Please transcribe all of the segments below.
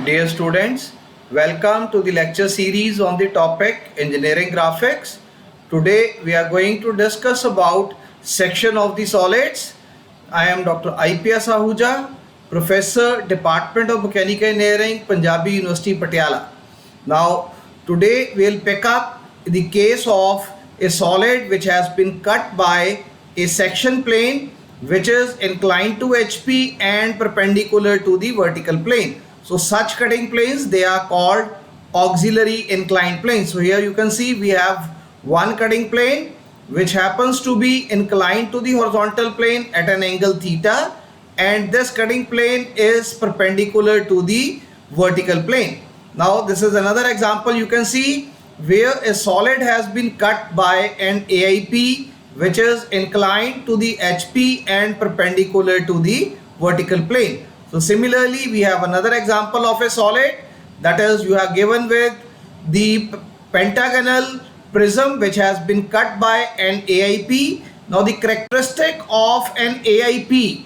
Dear students, welcome to the lecture series on the topic Engineering Graphics. Today we are going to discuss about section of the solids. I am Dr. AIP Ahuja, Professor, Department of Mechanical Engineering, Punjabi University, Patiala. Now today we will pick up the case of a solid which has been cut by a section plane which is inclined to HP and perpendicular to the vertical plane. So such cutting planes, they are called auxiliary inclined planes. So here you can see we have one cutting plane which happens to be inclined to the horizontal plane at an angle theta, and this cutting plane is perpendicular to the vertical plane. Now this is another example you can see where a solid has been cut by an AIP which is inclined to the HP and perpendicular to the vertical plane. So similarly, we have another example of a solid, that is you are given with the pentagonal prism which has been cut by an AIP. Now the characteristic of an AIP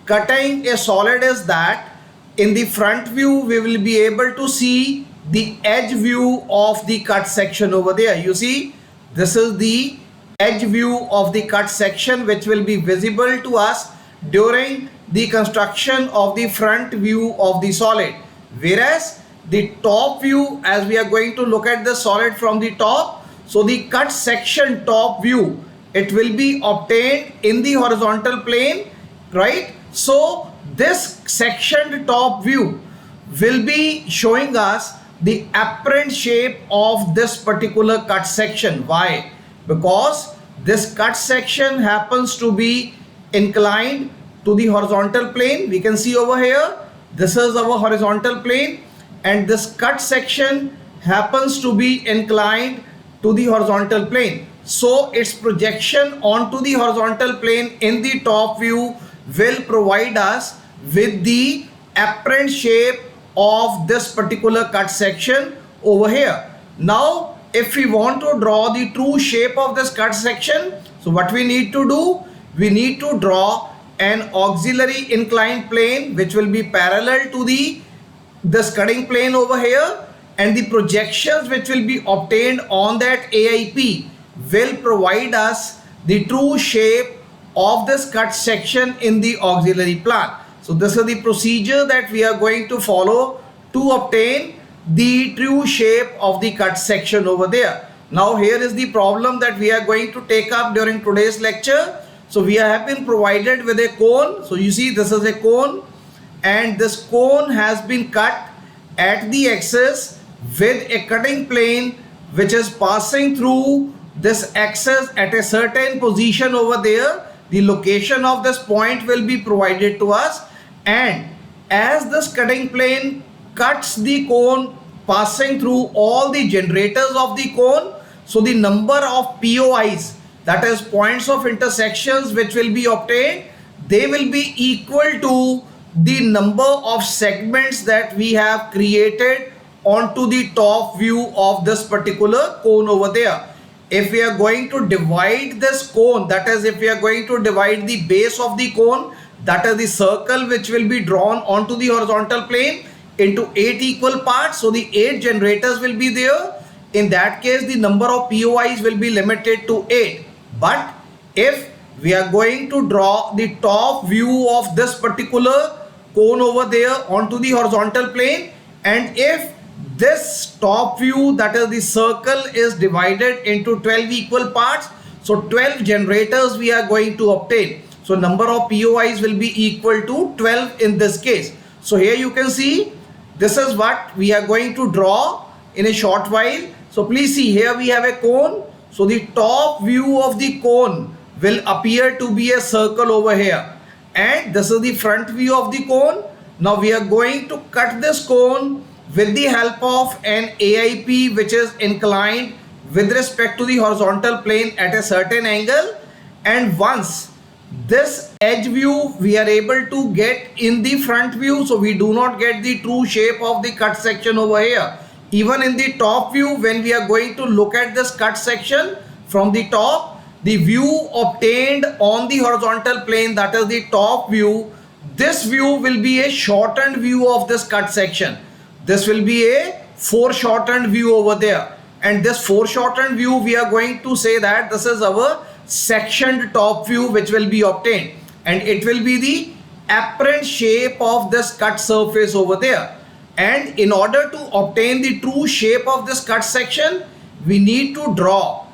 cutting a solid is that in the front view we will be able to see the edge view of the cut section over there. You see, this is the edge view of the cut section which will be visible to us during the construction of the front view of the solid, whereas the top view, as we are going to look at the solid from the top, so the cut section top view, it will be obtained in the horizontal plane, right? So this sectioned top view will be showing us the apparent shape of this particular cut section. Why? Because this cut section happens to be inclined to the horizontal plane. We can see over here, this is our horizontal plane, and this cut section happens to be inclined to the horizontal plane. So its projection onto the horizontal plane in the top view will provide us with the apparent shape of this particular cut section over here. Now if we want to draw the true shape of this cut section, so what we need to do, we need to draw an auxiliary inclined plane which will be parallel to this cutting plane over here, and the projections which will be obtained on that AIP will provide us the true shape of this cut section in the auxiliary plane. So this is the procedure that we are going to follow to obtain the true shape of the cut section over there. Now here is the problem that we are going to take up during today's lecture. So we have been provided with a cone. So you see, this is a cone, and this cone has been cut at the axis with a cutting plane which is passing through this axis at a certain position over there. The location of this point will be provided to us, and as this cutting plane cuts the cone passing through all the generators of the cone, so the number of POIs, that is points of intersections, which will be obtained, they will be equal to the number of segments that we have created onto the top view of this particular cone over there. If we are going to divide this cone, that is if we are going to divide the base of the cone, that is the circle which will be drawn onto the horizontal plane, into 8 equal parts, so the 8 generators will be there. In that case the number of POIs will be limited to 8. But if we are going to draw the top view of this particular cone over there onto the horizontal plane, and if this top view, that is the circle, is divided into 12 equal parts, so 12 generators we are going to obtain. So number of POIs will be equal to 12 in this case. So here you can see, this is what we are going to draw in a short while. So please see, here we have a cone. So the top view of the cone will appear to be a circle over here, and this is the front view of the cone. Now we are going to cut this cone with the help of an AIP which is inclined with respect to the horizontal plane at a certain angle, and once this edge view we are able to get in the front view, so we do not get the true shape of the cut section over here. Even in the top view, when we are going to look at this cut section from the top, the view obtained on the horizontal plane, that is the top view, this view will be a shortened view of this cut section. This will be a foreshortened view over there, and this foreshortened view, we are going to say that this is our sectioned top view which will be obtained, and it will be the apparent shape of this cut surface over there. And in order to obtain the true shape of this cut section, we need to draw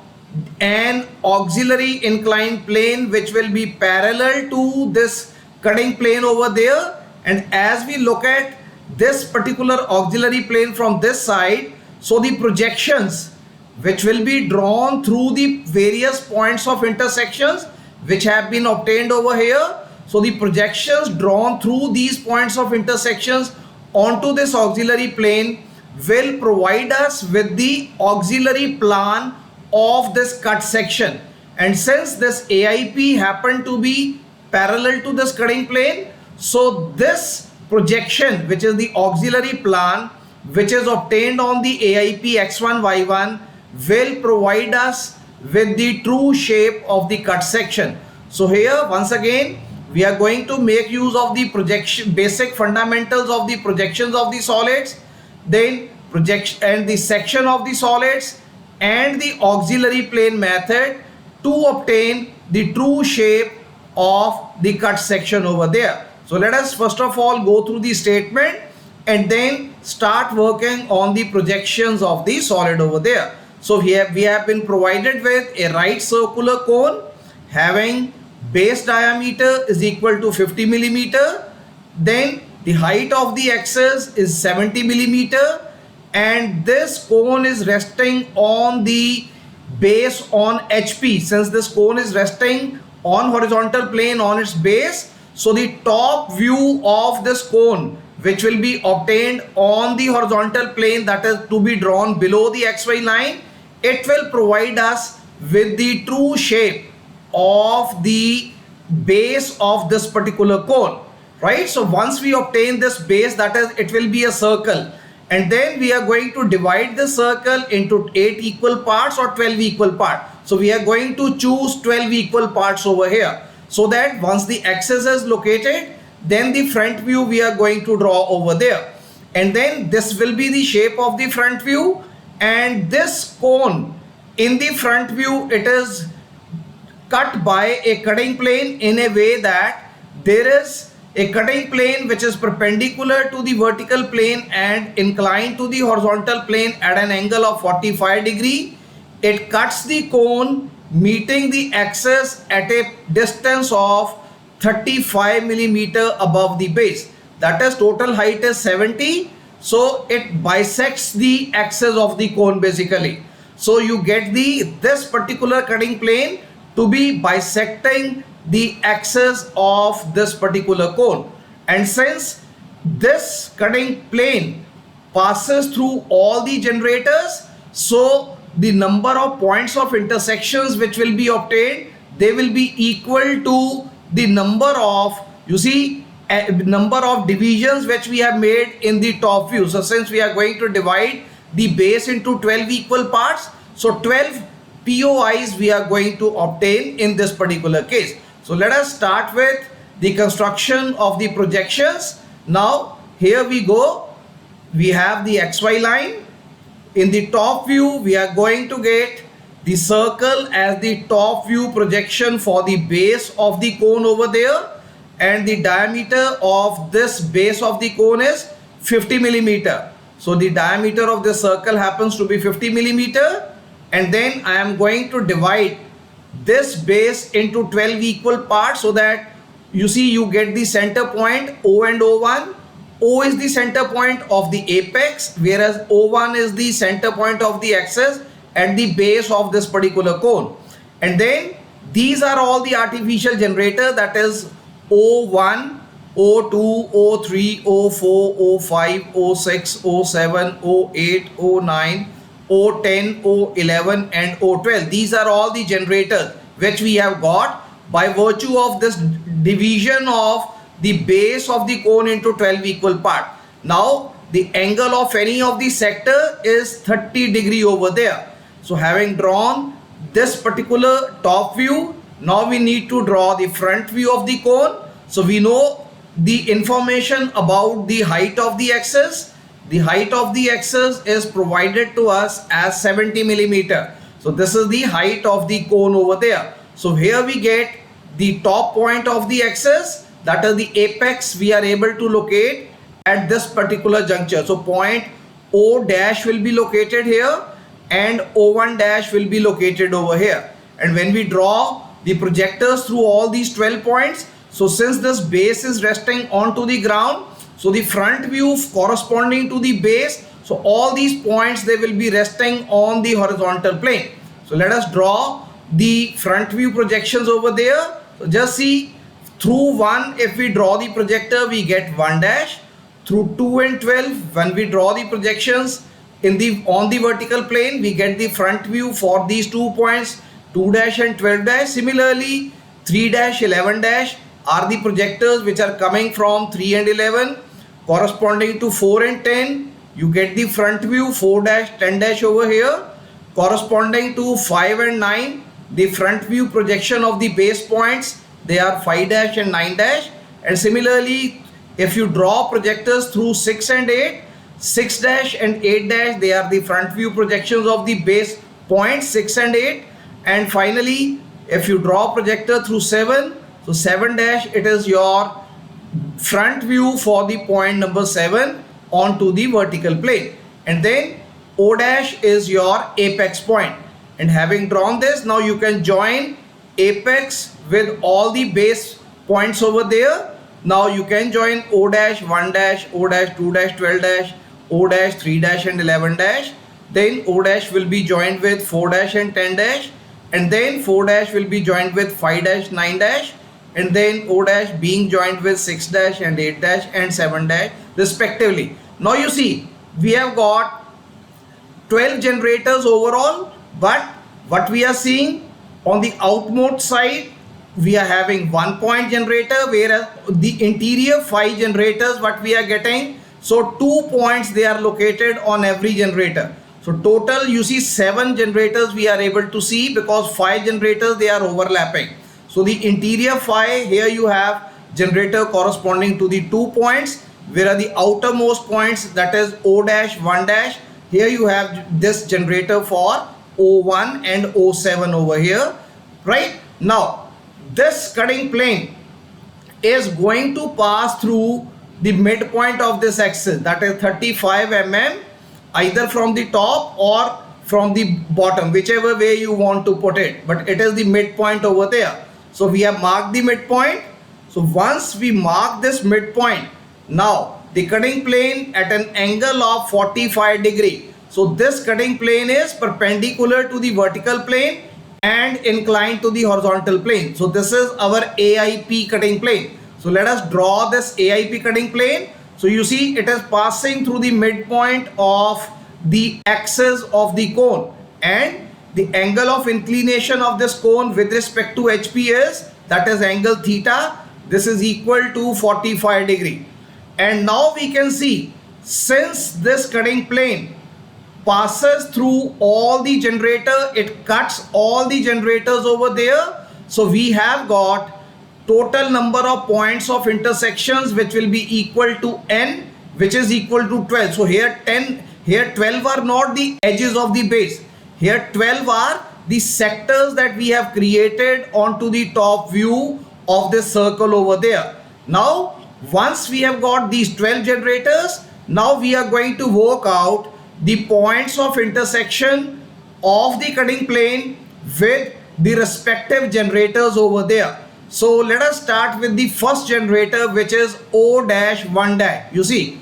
an auxiliary inclined plane which will be parallel to this cutting plane over there. And as we look at this particular auxiliary plane from this side, so the projections which will be drawn through the various points of intersections which have been obtained over here, so the projections drawn through these points of intersections onto this auxiliary plane will provide us with the auxiliary plan of this cut section. And since this AIP happened to be parallel to this cutting plane, so this projection, which is the auxiliary plan which is obtained on the AIP x1 y1, will provide us with the true shape of the cut section. So here once again we are going to make use of the projection, basic fundamentals of the projections of the solids, then projection and the section of the solids, and the auxiliary plane method to obtain the true shape of the cut section over there. So let us first of all go through the statement and then start working on the projections of the solid over there. So here we have been provided with a right circular cone having base diameter is equal to 50 millimeter, then the height of the axis is 70 millimeter, and this cone is resting on the base on HP. Since this cone is resting on horizontal plane on its base, so the top view of this cone which will be obtained on the horizontal plane, that is to be drawn below the XY line, it will provide us with the true shape of the base of this particular cone, right? So once we obtain this base, that is, it will be a circle, and then we are going to divide the circle into 8 equal parts or 12 equal parts. So we are going to choose 12 equal parts over here, so that once the axis is located, then the front view we are going to draw over there, and then this will be the shape of the front view. And this cone in the front view, it is cut by a cutting plane in a way that there is a cutting plane which is perpendicular to the vertical plane and inclined to the horizontal plane at an angle of 45 degree. It cuts the cone meeting the axis at a distance of 35 millimeter above the base, that is total height is 70, so it bisects the axis of the cone basically. So you get this particular cutting plane to be bisecting the axis of this particular cone, and since this cutting plane passes through all the generators, so the number of points of intersections which will be obtained, they will be equal to the number of, you see, number of divisions which we have made in the top view. So since we are going to divide the base into 12 equal parts, so 12 POIs we are going to obtain in this particular case. So let us start with the construction of the projections. Now here we go, we have the XY line. In the top view we are going to get the circle as the top view projection for the base of the cone over there, and the diameter of this base of the cone is 50 millimeter. So the diameter of this circle happens to be 50 millimeter, and then I am going to divide this base into 12 equal parts, so that you see you get the center point O and O1. O is the center point of the apex, whereas O1 is the center point of the axis at the base of this particular cone. And then these are all the artificial generators, that is O1, O2, O3, O4, O5, O6, O7, O8, O9, O10, O11 and O12. These are all the generators which we have got by virtue of this division of the base of the cone into 12 equal parts. Now the angle of any of the sector is 30 degree over there. So having drawn this particular top view, now we need to draw the front view of the cone. So we know the information about the height of the axis, the height of the axis is provided to us as 70 millimeter. So this is the height of the cone over there. So here we get the top point of the axis, that is the apex, we are able to locate at this particular juncture. So point O dash will be located here and O1 dash will be located over here. And when we draw the projectors through all these 12 points, so since this base is resting onto the ground, so the front view corresponding to the base, so all these points, they will be resting on the horizontal plane. So let us draw the front view projections over there. So just see, through 1 if we draw the projector, we get 1 dash. Through 2 and 12, when we draw the projections on the vertical plane, we get the front view for these 2 points, 2 dash and 12 dash. Similarly, 3 dash, 11 dash are the projectors which are coming from 3 and 11. Corresponding to 4 and 10, you get the front view 4 dash, 10 dash over here. Corresponding to 5 and 9, the front view projection of the base points, they are 5 dash and 9 dash. And similarly, if you draw projectors through 6 and 8, 6 dash and 8 dash, they are the front view projections of the base points 6 and 8. And finally, if you draw projector through 7, so 7 dash, it is your front view for the point number 7 onto the vertical plane. And then O dash is your apex point. And having drawn this, now you can join apex with all the base points over there. Now you can join O dash, 1 dash, O dash, 2 dash, 12 dash, O dash, 3 dash and 11 dash. Then O dash will be joined with 4 dash and 10 dash. And then 4 dash will be joined with 5 dash, 9 dash. And then O dash being joined with 6 dash and 8 dash and 7 dash respectively. Now you see, we have got 12 generators overall, but what we are seeing on the outmost side, we are having 1 point generator, whereas the interior 5 generators what we are getting, so 2 points they are located on every generator. So total you see 7 generators we are able to see, because 5 generators they are overlapping. So the interior 5, here you have generator corresponding to the 2 points, whereas the outermost points, that is O dash, 1 dash, here you have this generator for O1 and O7 over here, right? Now this cutting plane is going to pass through the midpoint of this axis, that is 35 mm, either from the top or from the bottom, whichever way you want to put it, but it is the midpoint over there. So we have marked the midpoint. So once we mark this midpoint, now the cutting plane at an angle of 45 degree. So this cutting plane is perpendicular to the vertical plane and inclined to the horizontal plane. So this is our AIP cutting plane. So let us draw this AIP cutting plane. So you see it is passing through the midpoint of the axis of the cone, and the angle of inclination of this cone with respect to HP is, that is angle theta. This is equal to 45 degree. And now we can see, since this cutting plane passes through all the generator, it cuts all the generators over there. So we have got total number of points of intersections which will be equal to n, which is equal to 12. So here 12 are not the edges of the base. Here 12 are the sectors that we have created onto the top view of this circle over there. Now once we have got these 12 generators, now we are going to work out the points of intersection of the cutting plane with the respective generators over there. So let us start with the first generator, which is O-1 You see,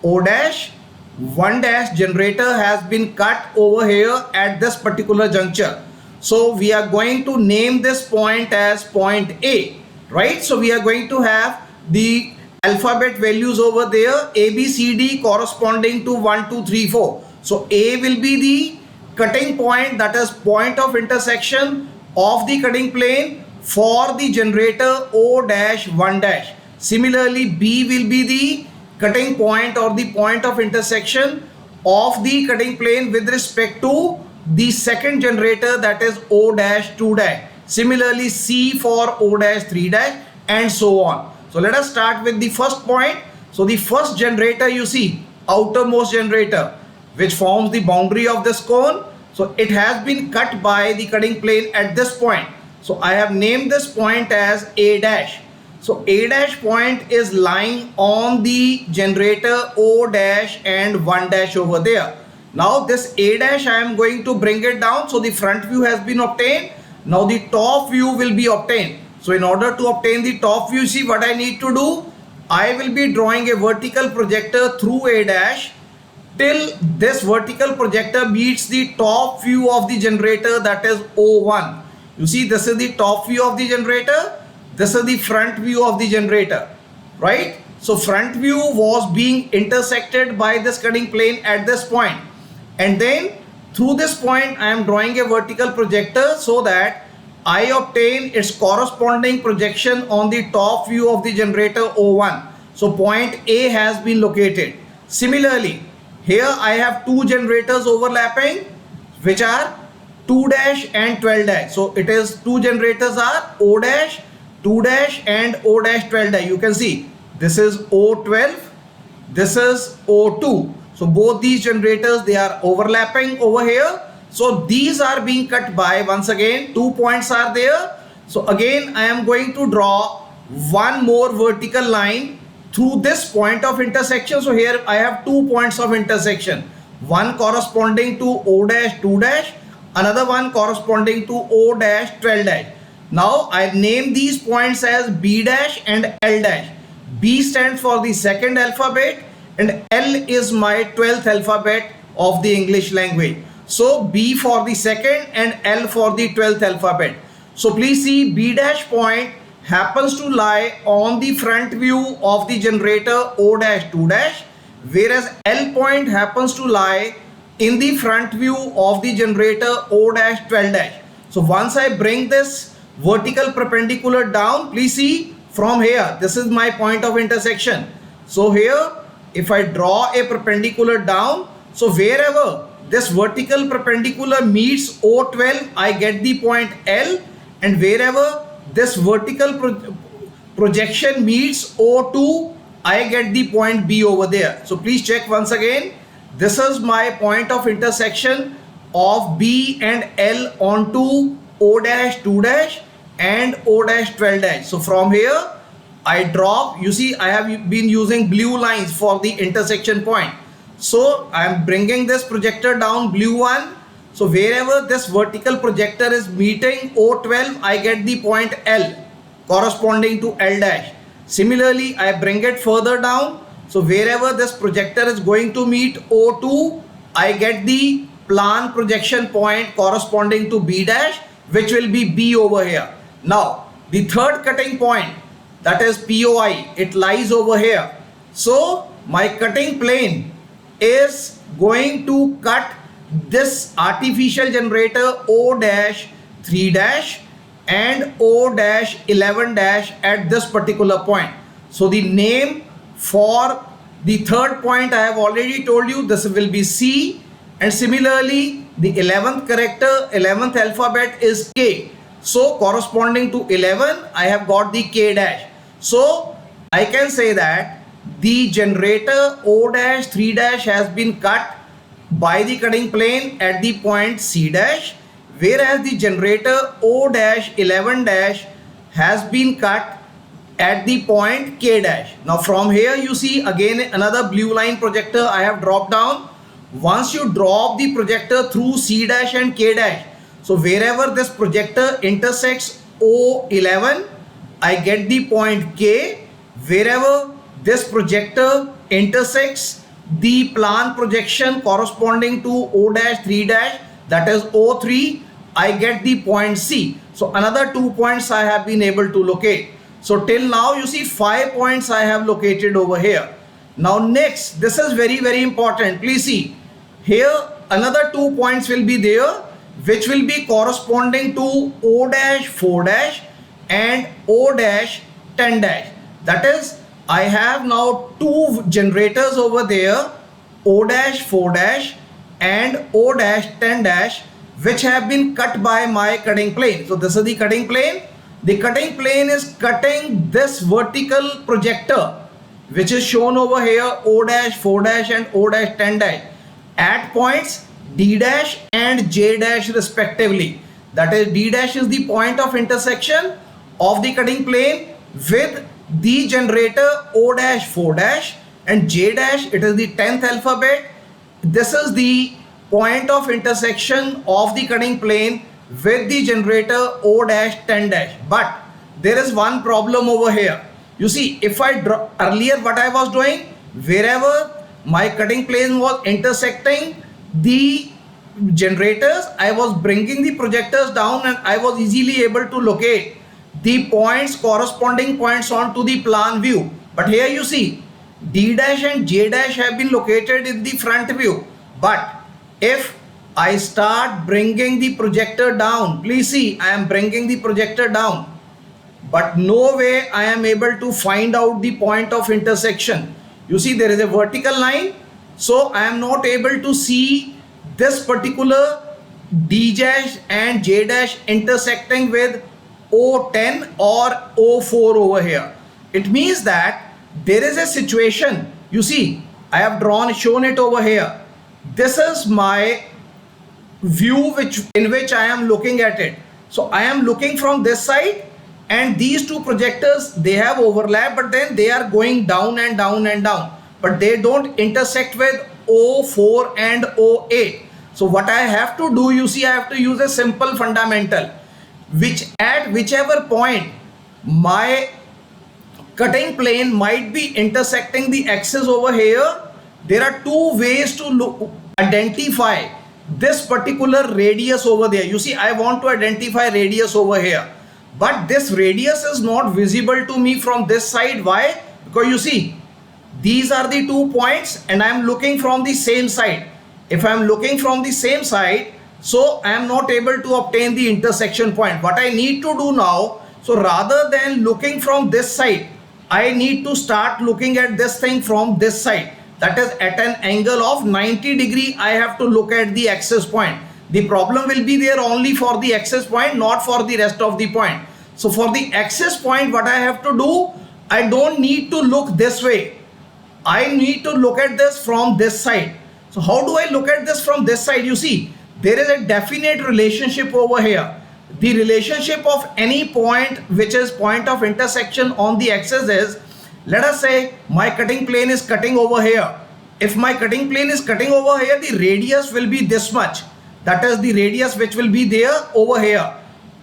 O-1 generator has been cut over here at this particular juncture. So we are going to name this point as point A, right? So we are going to have the alphabet values over there, A, B, C, D corresponding to 1, 2, 3, 4. So A will be the cutting point, that is point of intersection of the cutting plane for the generator O-1. Similarly, B will be the cutting point or the point of intersection of the cutting plane with respect to the second generator, that is O-2. Similarly, C for O-3 and so on. So let us start with the first point. So the first generator, you see, outermost generator which forms the boundary of this cone. So it has been cut by the cutting plane at this point. So I have named this point as A dash. So A dash point is lying on the generator O dash and 1 dash over there. Now this A dash I am going to bring it down. So the front view has been obtained. Now the top view will be obtained. So in order to obtain the top view, see what I need to do. I will be drawing a vertical projector through A dash till this vertical projector meets the top view of the generator, that is O1. You see, this is the top view of the generator. This is the front view of the generator, right? So front view was being intersected by this cutting plane at this point. And then through this point, I am drawing a vertical projector so that I obtain its corresponding projection on the top view of the generator O1. So point A has been located. Similarly, here I have two generators overlapping, which are 2 dash and 12 dash. So it is two generators are O dash, 2 dash and O dash 12 dash. You can see this is O12, this is O2. So both these generators, they are overlapping over here. So these are being cut by, once again, 2 points are there. So again I am going to draw one more vertical line through this point of intersection. So here I have 2 points of intersection, one corresponding to O dash 2 dash, another one corresponding to O dash 12 dash. Now I name these points as B dash and L dash. B stands for the second alphabet and L is my 12th alphabet of the English language. So B for the second and L for the 12th alphabet. So please see, B dash point happens to lie on the front view of the generator O dash 2 dash, whereas L point happens to lie in the front view of the generator O dash 12 dash. So once I bring this vertical perpendicular down, please see from here, this is my point of intersection. So here if I draw a perpendicular down, so wherever this vertical perpendicular meets O12, I get the point L, and wherever this vertical projection meets O2, I get the point B over there. So please check once again. This is my point of intersection of B and L onto O dash 2 dash and O dash 12 dash. So from here I drop, you see I have been using blue lines for the intersection point. So I am bringing this projector down, blue one. So wherever this vertical projector is meeting O12, I get the point L corresponding to L dash. Similarly, I bring it further down. So wherever this projector is going to meet O2, I get the plan projection point corresponding to B dash, which will be B over here. Now, the third cutting point, that is POI, it lies over here. So my cutting plane is going to cut this artificial generator O dash 3 dash and O dash 11 dash at this particular point. So the name for the third point I have already told you, this will be C, and similarly the 11th character, 11th alphabet is K. So corresponding to 11, I have got the K dash. So I can say that the generator O dash 3 dash has been cut by the cutting plane at the point C dash, whereas the generator O dash 11 dash has been cut at the point K dash. Now from here you see again another blue line projector I have dropped down. Once you drop the projector through C dash and K dash, so wherever this projector intersects O11, I get the point K. Wherever this projector intersects the plan projection corresponding to O dash 3 dash, that is O3, I get the point C. So another 2 points I have been able to locate. So till now you see 5 points I have located over here. Now next, this is very important. Please see, here another 2 points will be there, which will be corresponding to O dash 4 dash and O dash 10 dash. That is, I have now two generators over there, O dash 4 dash and O dash 10 dash, which have been cut by my cutting plane. So this is the cutting plane. The cutting plane is cutting this vertical projector which is shown over here, O dash, 4 dash and O dash 10 dash, at points D dash and J dash respectively. That is, D dash is the point of intersection of the cutting plane with the generator O dash, 4 dash, and J dash, it is the 10th alphabet. This is the point of intersection of the cutting plane with the generator O dash, 10 dash. But there is one problem over here. You see, if I draw earlier, what I was doing, wherever my cutting plane was intersecting the generators, I was bringing the projectors down and I was easily able to locate the points, corresponding points onto the plan view. But here you see, D dash and J dash have been located in the front view. But if I start bringing the projector down, please see, I am bringing the projector down, but no way I am able to find out the point of intersection. You see, there is a vertical line, so I am not able to see this particular D dash and J dash intersecting with O10 or O4 over here. It means that there is a situation. You see, I have shown it over here. This is my view in which I am looking at it. So I am looking from this side, and these two projectors, they have overlap, but then they are going down and down and down, but they don't intersect with O4 and O8. So what I have to do, you see, I have to use a simple fundamental, which at whichever point my cutting plane might be intersecting the axis over here, there are two ways to identify this particular radius over there. You see, I want to identify radius over here, but this radius is not visible to me from this side. Why? Because you see, these are the 2 points and I am looking from the same side. If I am looking from the same side, so I am not able to obtain the intersection point. What I need to do now, so rather than looking from this side, I need to start looking at this thing from this side. That is, at an angle of 90 degree, I have to look at the axis point. The problem will be there only for the axis point, not for the rest of the point. So for the axis point, what I have to do, I don't need to look this way. I need to look at this from this side. So how do I look at this from this side? You see, there is a definite relationship over here. The relationship of any point which is point of intersection on the axis is, let us say my cutting plane is cutting over here. If my cutting plane is cutting over here, the radius will be this much. That is the radius which will be there over here.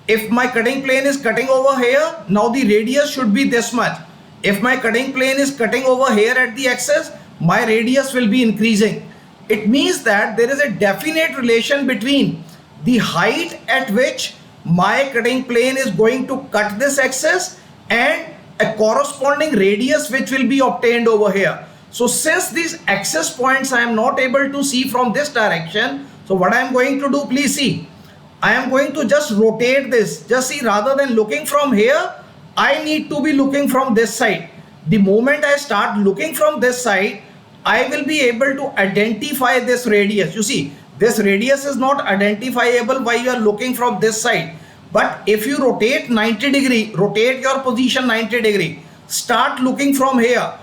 If my cutting plane is cutting over here, now the radius should be this much. If my cutting plane is cutting over here at the axis, my radius will be increasing. It means that there is a definite relation between the height at which my cutting plane is going to cut this axis and a corresponding radius which will be obtained over here. So since these axis points I am not able to see from this direction, so what I am going to do, please see, I am going to just rotate this. Just see, rather than looking from here, I need to be looking from this side. The moment I start looking from this side, I will be able to identify this radius. You see, this radius is not identifiable while you are looking from this side. But if you rotate 90 degree, rotate your position 90 degree, start looking from here.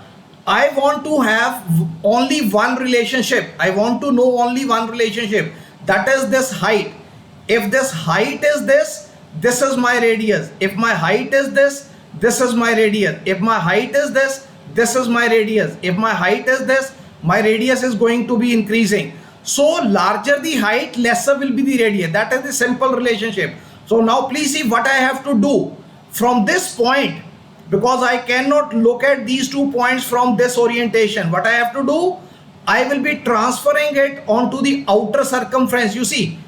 I want to have only one relationship. I want to know only one relationship. That is this height. If this height is this, this is my radius. If my height is this, this is my radius. If my height is this, this is my radius. If my height is this, my radius is going to be increasing. So larger the height, lesser will be the radius. That is the simple relationship. So now please see what I have to do from this point, because I cannot look at these 2 points from this orientation. What I have to do, I will be transferring it onto the outer circumference. You see,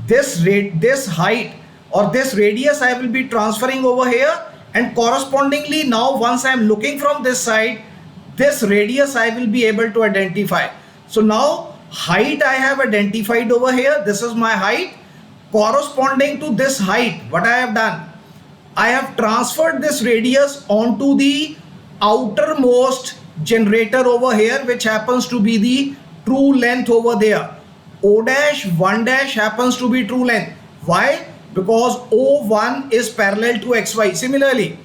this height or this radius I will be transferring over here, and correspondingly now once I am looking from this side, this radius I will be able to identify. So now height I have identified over here. This is my height. Corresponding to this height, what I have done, I have transferred this radius onto the outermost generator over here, which happens to be the true length over there. O dash 1 dash happens to be true length. Why? Because O1 is parallel to XY. Similarly,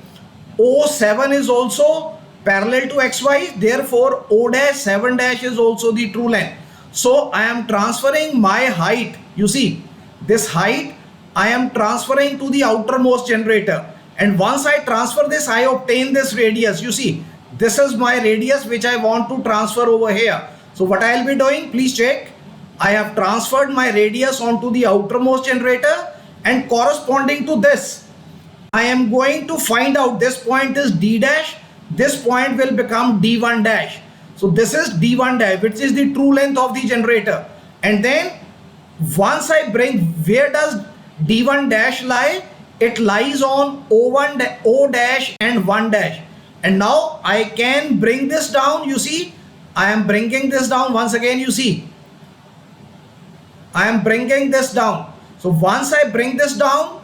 O7 is also parallel to xy, therefore O dash 7 dash is also the true length. So I am transferring my height, you see this height I am transferring to the outermost generator, and once I transfer this I obtain this radius. You see this is my radius which I want to transfer over here. So what I will be doing, please check, I have transferred my radius onto the outermost generator, and corresponding to this I am going to find out, this point is D dash, this point will become D1 dash. So this is D1 dash, which is the true length of the generator. And then once I bring, where does D1 dash lie? It lies on O1, O dash and 1 dash. And now I can bring this down. You see, I am bringing this down once again. You see, I am bringing this down. So once I bring this down,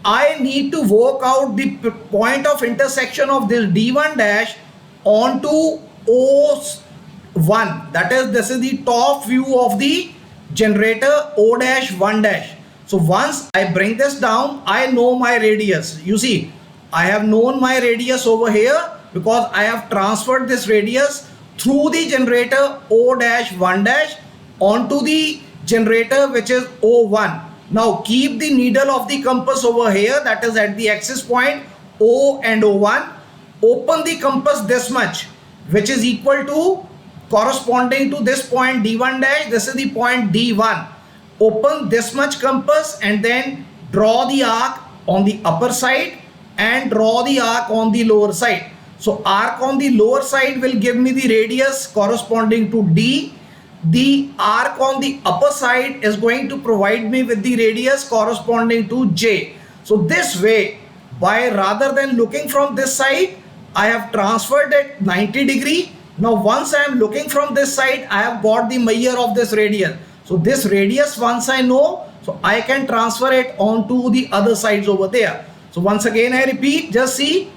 I need to work out the point of intersection of this D1 dash onto O1. That is, this is the top view of the generator O dash 1 dash. So once I bring this down, I know my radius. You see, I have known my radius over here because I have transferred this radius through the generator O dash 1 dash onto the generator which is O1. Now keep the needle of the compass over here, that is at the axis point O and O1. Open the compass this much, which is equal to, corresponding to this point D1 dash, this is the point D1. Open this much compass and then draw the arc on the upper side and draw the arc on the lower side. So arc on the lower side will give me the radius corresponding to D. The arc on the upper side is going to provide me with the radius corresponding to J. So this way, by rather than looking from this side, I have transferred it 90 degree. Now once I am looking from this side, I have got the measure of this radius. So this radius once I know, so I can transfer it onto the other sides over there. So once again I repeat, just see,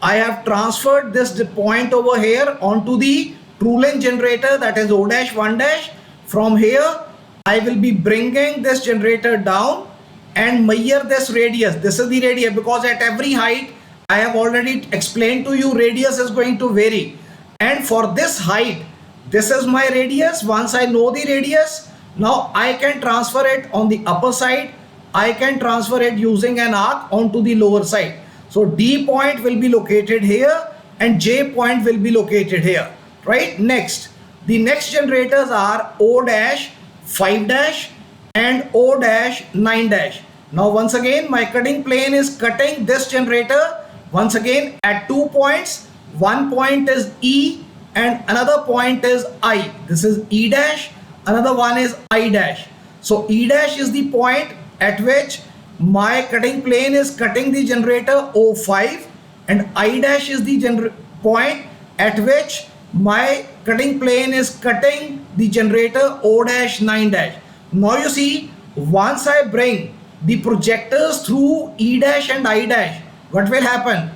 I have transferred this point over here onto the true length generator, that is O dash 1 dash. From here I will be bringing this generator down and measure this radius. This is the radius, because at every height I have already explained to you radius is going to vary, and for this height this is my radius. Once I know the radius, now I can transfer it on the upper side, I can transfer it using an arc onto the lower side. So D point will be located here and J point will be located here, right? Next, the next generators are O dash 5 dash and O dash 9 dash. Now once again my cutting plane is cutting this generator once again at 2 points. One point is E and another point is I. This is E dash, another one is I dash. So E dash is the point at which my cutting plane is cutting the generator O5, and I dash is the point at which my cutting plane is cutting the generator O dash 9 dash. Now you see, once I bring the projectors through E dash and I dash, what will happen?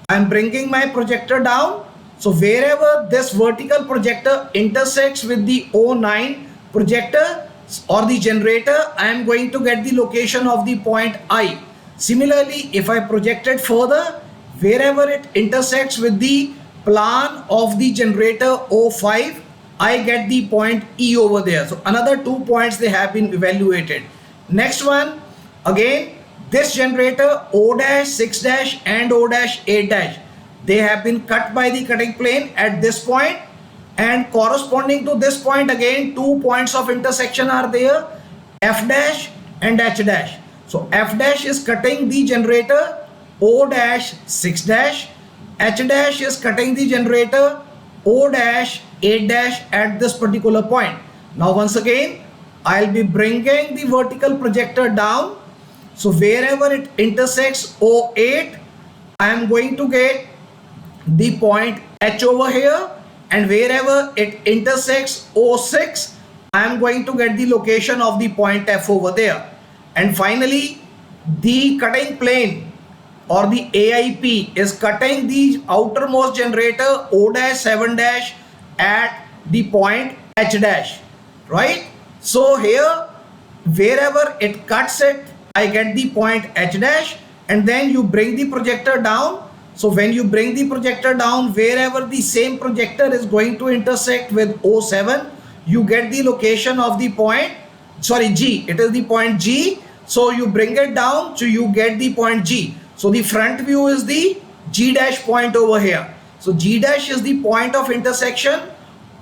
I am bringing my projector down. So wherever this vertical projector intersects with the O9 projector or the generator, I am going to get the location of the point I. Similarly, if I project it further, wherever it intersects with the plan of the generator O5, I get the point E over there. So another 2 points they have been evaluated. Next one, again this generator O dash 6 dash and O dash 8 dash, they have been cut by the cutting plane at this point, and corresponding to this point again 2 points of intersection are there, F dash and H dash. So F dash is cutting the generator O dash 6 dash, H dash is cutting the generator O dash 8 dash at this particular point. Now once again I'll be bringing the vertical projector down. So wherever it intersects O8, I am going to get the point H over here, and wherever it intersects O6, I am going to get the location of the point F over there. And finally, the cutting plane or the AIP is cutting the outermost generator O dash 7 dash at the point H dash, right? So here, wherever it cuts it, I get the point H dash, and then you bring the projector down. So when you bring the projector down, wherever the same projector is going to intersect with O7, you get the location of the point, sorry, G. It is the point G. So you bring it down, so you get the point G. So the front view is the G dash point over here. So G dash is the point of intersection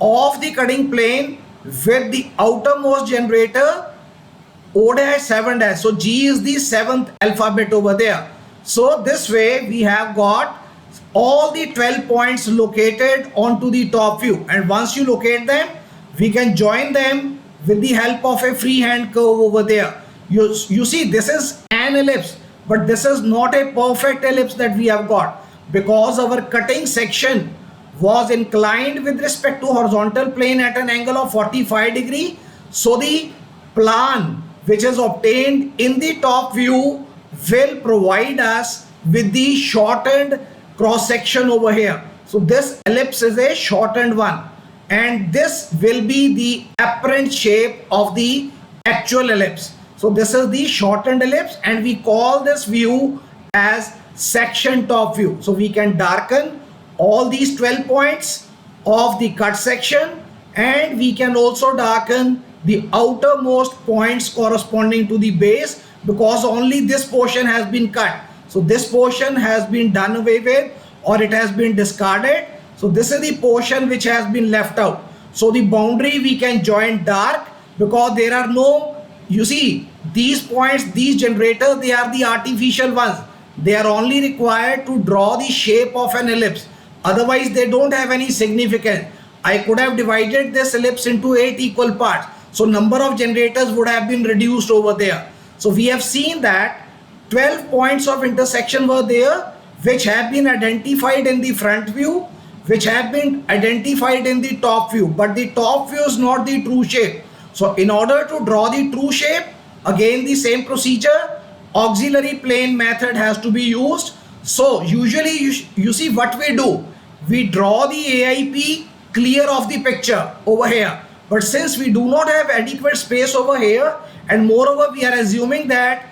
of the cutting plane with the outermost generator O dash 7 dash. So G is the 7th alphabet over there. So this way we have got all the 12 points located onto the top view, and once you locate them, we can join them with the help of a freehand curve over there. You see, this is an ellipse, but this is not a perfect ellipse that we have got, because our cutting section was inclined with respect to horizontal plane at an angle of 45 degree. So the plan which is obtained in the top view will provide us with the shortened cross section over here. So this ellipse is a shortened one, and this will be the apparent shape of the actual ellipse. So this is the shortened ellipse, and we call this view as section top view. So we can darken all these 12 points of the cut section, and we can also darken the outermost points corresponding to the base, because only this portion has been cut. So this portion has been done away with, or it has been discarded. So this is the portion which has been left out. So the boundary we can join dark, because there are no, you see, these points, these generators, they are the artificial ones. They are only required to draw the shape of an ellipse. Otherwise, they don't have any significance. I could have divided this ellipse into 8 equal parts. So number of generators would have been reduced over there. So we have seen that 12 points of intersection were there, which have been identified in the front view, which have been identified in the top view. But the top view is not the true shape. So in order to draw the true shape, again the same procedure, auxiliary plane method has to be used. So usually you see what we do. We draw the AIP clear of the picture over here. But since we do not have adequate space over here, and moreover we are assuming that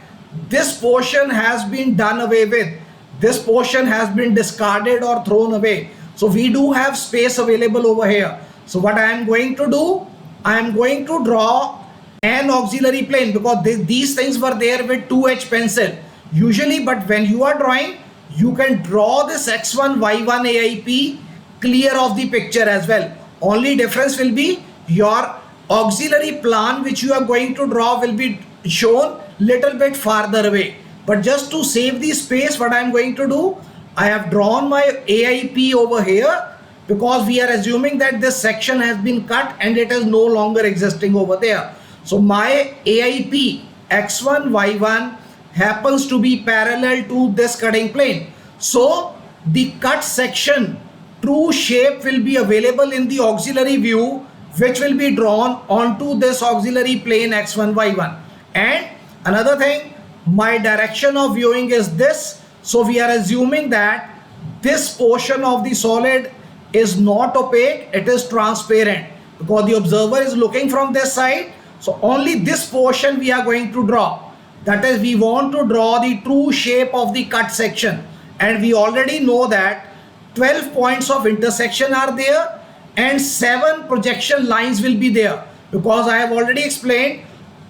this portion has been done away with, this portion has been discarded or thrown away. So we do have space available over here. So what I am going to do, I am going to draw an auxiliary plane, because these things were there with 2H pencil usually, but when you are drawing, you can draw this X1 Y1 AIP clear of the picture as well. Only difference will be your auxiliary plan which you are going to draw will be shown little bit farther away. But just to save the space, what I am going to do, I have drawn my AIP over here, because we are assuming that this section has been cut and it is no longer existing over there. So my AIP X1 Y1 happens to be parallel to this cutting plane. So the cut section true shape will be available in the auxiliary view, which will be drawn onto this auxiliary plane X1 Y1. And another thing, my direction of viewing is this. So we are assuming that this portion of the solid is not opaque, it is transparent, because the observer is looking from this side. So only this portion we are going to draw. That is, we want to draw the true shape of the cut section, and we already know that 12 points of intersection are there and 7 projection lines will be there, because I have already explained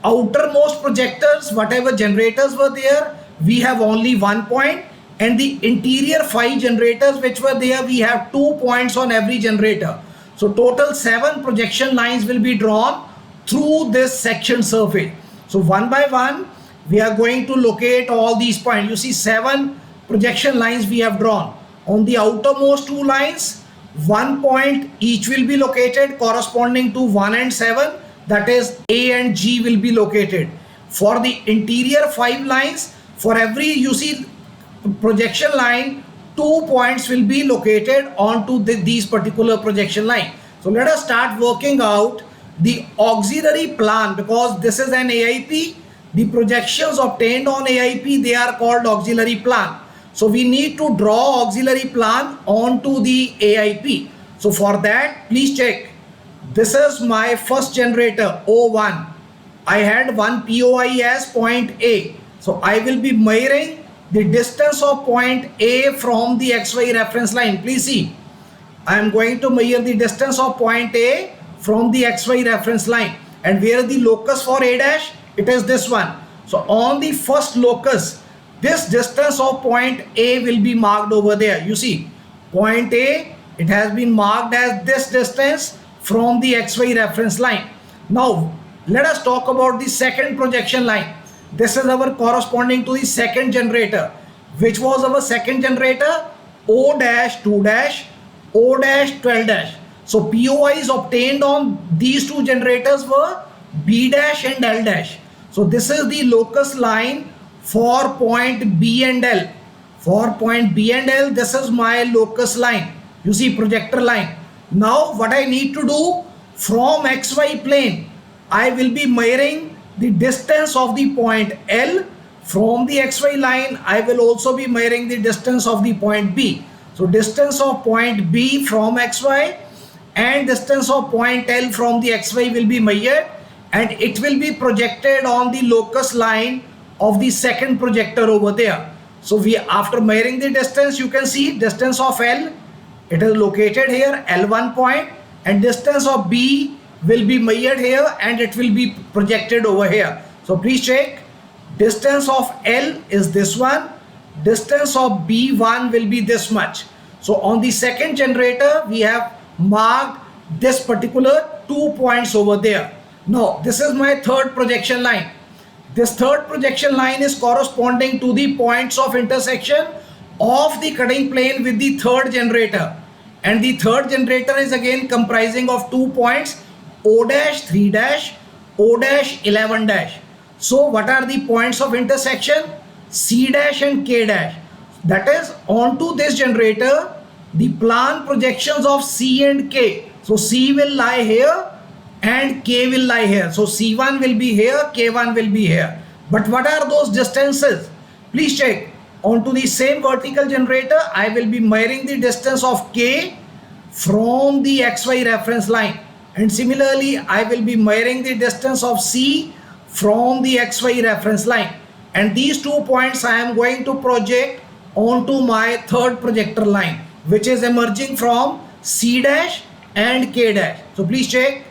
outermost projectors, whatever generators were there, we have only 1 point, and the interior 5 generators which were there, we have 2 points on every generator. So total 7 projection lines will be drawn through this section surface. So one by one we are going to locate all these points. You see 7 projection lines we have drawn. On the outermost 2 lines, 1 point each will be located corresponding to 1 and 7, that is A and G will be located. For the interior 5 lines, for every, you see, projection line, 2 points will be located onto these particular projection line. So let us start working out the auxiliary plan, because this is an AIP. The projections obtained on AIP, they are called auxiliary plan. So we need to draw auxiliary plan onto the AIP. So for that, please check. This is my first generator O1. I had one POI as point A. So I will be mirroring the distance of point A from the XY reference line. Please see, I am going to measure the distance of point A from the XY reference line. And where is the locus for A dash? It is this one. So on the first locus, this distance of point A will be marked over there. You see, point A, it has been marked as this distance from the XY reference line. Now, let us talk about the second projection line. This is our corresponding to the second generator. Which was our second generator? O dash 2 dash, O dash 12 dash. So POIs obtained on these two generators were B dash and L dash. So this is the locus line for point B and L. For point B and L, this is my locus line. You see, projector line. Now what I need to do, from XY plane, I will be measuring the distance of the point L. From the XY line, I will also be measuring the distance of the point B. So distance of point B from XY and distance of point L from the XY will be measured, and it will be projected on the locus line of the second projector over there. So after measuring the distance, you can see distance of L, it is located here, L1 point, and distance of B will be measured here and it will be projected over here. So please check, distance of L is this one, distance of B1 will be this much. So on the second generator, we have marked this particular 2 points over there. Now this is my third projection line. This third projection line is corresponding to the points of intersection of the cutting plane with the third generator. And the third generator is again comprising of 2 points, O dash 3 dash, O dash 11 dash. So what are the points of intersection? C dash and K dash. That is, onto this generator, the plan projections of C and K. So C will lie here and K will lie here. So C1 will be here, K1 will be here. But what are those distances? Please check. Onto the same vertical generator, I will be measuring the distance of K from the XY reference line. And similarly, I will be measuring the distance of C from the XY reference line. And these 2 points I am going to project onto my third projector line, which is emerging from C dash and K dash. So please check,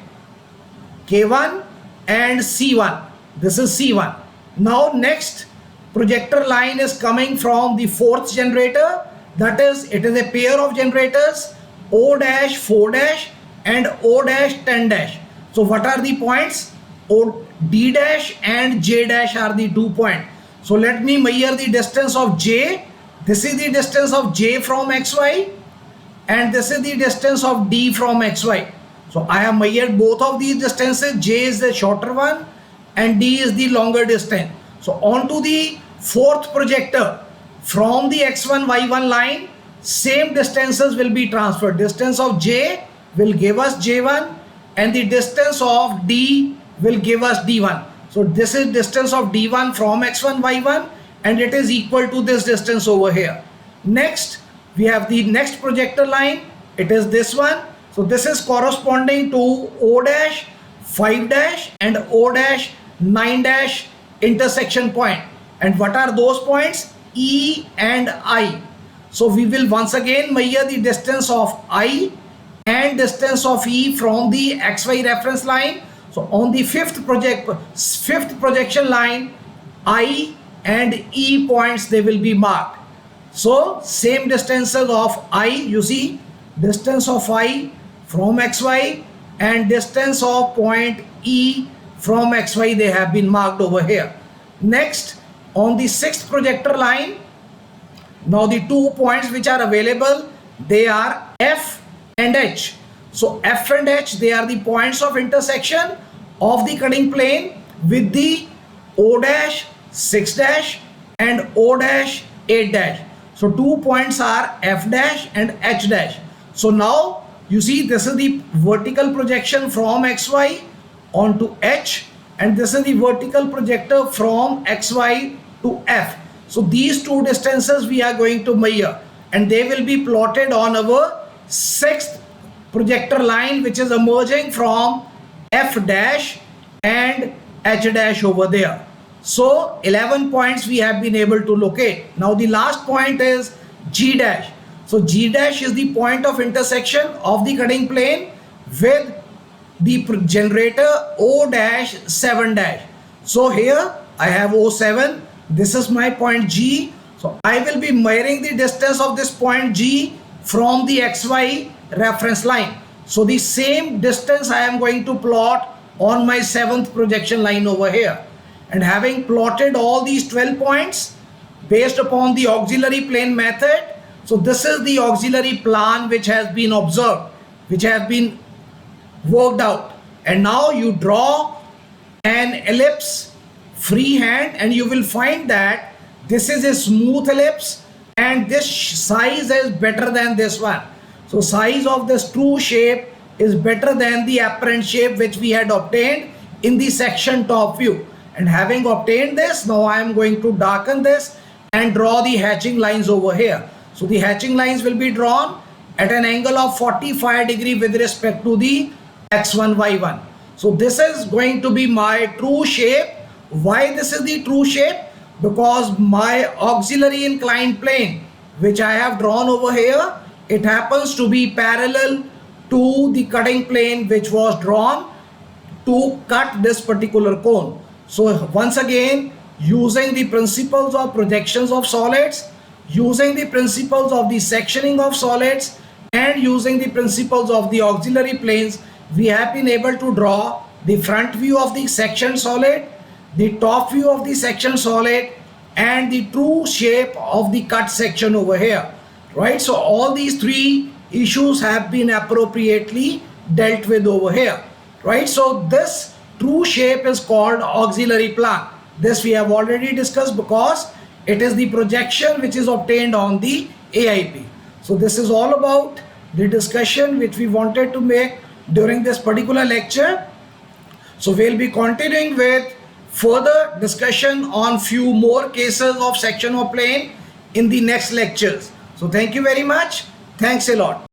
K1 and C1. This is C1. Now next projector line is coming from the fourth generator. That is, it is a pair of generators, O dash 4 dash and O dash 10 dash. So what are the points? O D dash and J dash are the 2 points. So let me measure the distance of J. This is the distance of J from XY and this is the distance of D from XY. So I have measured both of these distances. J is the shorter one and D is the longer distance. So onto the fourth projector, from the X1 Y1 line, same distances will be transferred. Distance of J will give us J1 and the distance of D will give us D1. So this is distance of D1 from X1 Y1 and it is equal to this distance over here. Next, we have the next projector line. It is this one. So this is corresponding to O dash 5 dash and O dash 9 dash intersection point. And what are those points? E and I. So we will once again measure the distance of I and distance of E from the XY reference line. So on the fifth projection line, I and E points, they will be marked. So same distances of I, you see, distance of I from XY and distance of point E from XY, they have been marked over here. Next, on the sixth projector line, now the 2 points which are available, they are F and H. So F and H, they are the points of intersection of the cutting plane with the O dash 6 dash and O dash 8 dash. So 2 points are F dash and H dash. So now you see, this is the vertical projection from XY onto H and this is the vertical projector from XY to F. So these 2 distances we are going to measure and they will be plotted on our sixth projector line, which is emerging from F dash and H dash over there. So 11 points we have been able to locate. Now the last point is G dash. So G dash is the point of intersection of the cutting plane with the generator O dash 7 dash. So here I have O7. This is my point G. So I will be measuring the distance of this point G from the XY reference line. So the same distance I am going to plot on my 7th projection line over here. And having plotted all these 12 points based upon the auxiliary plane method, so this is the auxiliary plan which has been observed, which has been worked out. And now you draw an ellipse freehand and you will find that this is a smooth ellipse and this size is better than this one. So size of this true shape is better than the apparent shape which we had obtained in the section top view. And having obtained this, now I am going to darken this and draw the hatching lines over here. So the hatching lines will be drawn at an angle of 45 degree with respect to the x1, y1. So this is going to be my true shape. Why this is the true shape? Because my auxiliary inclined plane which I have drawn over here, it happens to be parallel to the cutting plane which was drawn to cut this particular cone. So once again, using the principles of projections of solids, using the principles of the sectioning of solids, and using the principles of the auxiliary planes, we have been able to draw the front view of the section solid, the top view of the section solid, and the true shape of the cut section over here. Right? So all these three issues have been appropriately dealt with over here. Right? So this true shape is called auxiliary plan. This we have already discussed because it is the projection which is obtained on the AIP. So this is all about the discussion which we wanted to make during this particular lecture. So we'll be continuing with further discussion on few more cases of section of plane in the next lectures. So thank you very much. Thanks a lot.